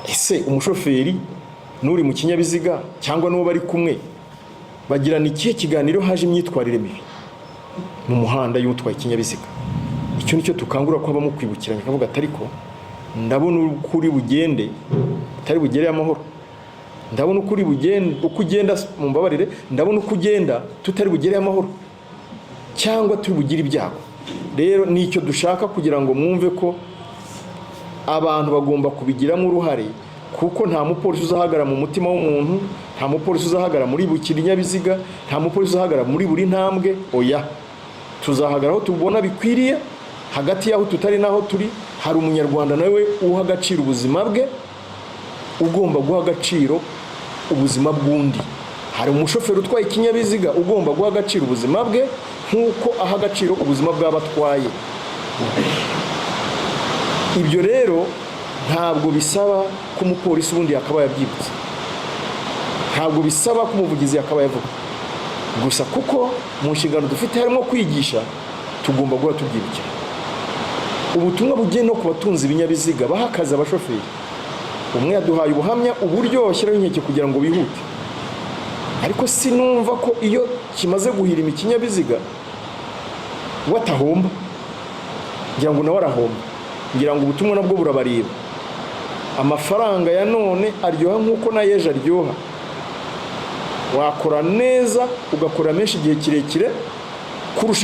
ese umushoferi n'uri mu kinyabiziga cyangwa n'uwo bari kumwe bagirana ikihe kiganiro haje imyitwarire mibi mu muhanda y'utwaye ikinyabiziga? Icyo nicyo tukangura ko habamo kwibukiranya, akavuga atari ko ndabona ukuri bugende utari bugereye amahoro, ndabona ukuri bugende uko ugenda mu mbabarire, ndabona uko ugenda tutari bugereye amahoro cyangwa turi bugire ibyago. Rero nicyo dushaka kugira ngo mwumve ko abantu bagomba kubigiramo uruhare, kuko nta mupolisi uzahagara mu mutima w'umuntu, nta mupolisi uzahagara muri buri kinyabiziga, nta mupolisi uzahagara muri buri ntambwe. Oya, tuzahagara aho tubona bikwiriye, hagati y'aho tutari n'aho turi hari umunyarwanda nawe uha agaciro ubuzima bwe, ugomba guha agaciro ubuzima bw'undi. Hari umushoferi utwaye ikinyabiziga ugomba guha agaciro ubuzima bwe nk'uko aha agaciro ubuzima bw'abatwaye. Ibyo rero ntabwo bisaba ko umupolisi ubundi yakaba yabyibutse, ntabwo bisaba ko umuvugizi yakaba yavuga, gusa kuko mu nshingano dufite harimo kwigisha, tugomba guha tubyibukira. Ubutumwa bugiye no ku batunzi ibinyabiziga baha akazi abashoferi. Umwe yaduhaye ubuhamya uburyo bashyiraho inkeke kugira ngo bihute, ariko sinumva ko iyo kimaze guhirima ikinyabiziga watahomba, ngira ngo nawe arahomba. Ngira ngo ubutumwa nabwo burabareba. Amafaranga ya none aryoha nk'uko na yeje aryoha. Wakora neza ugakora menshi igihe kirekire kurusha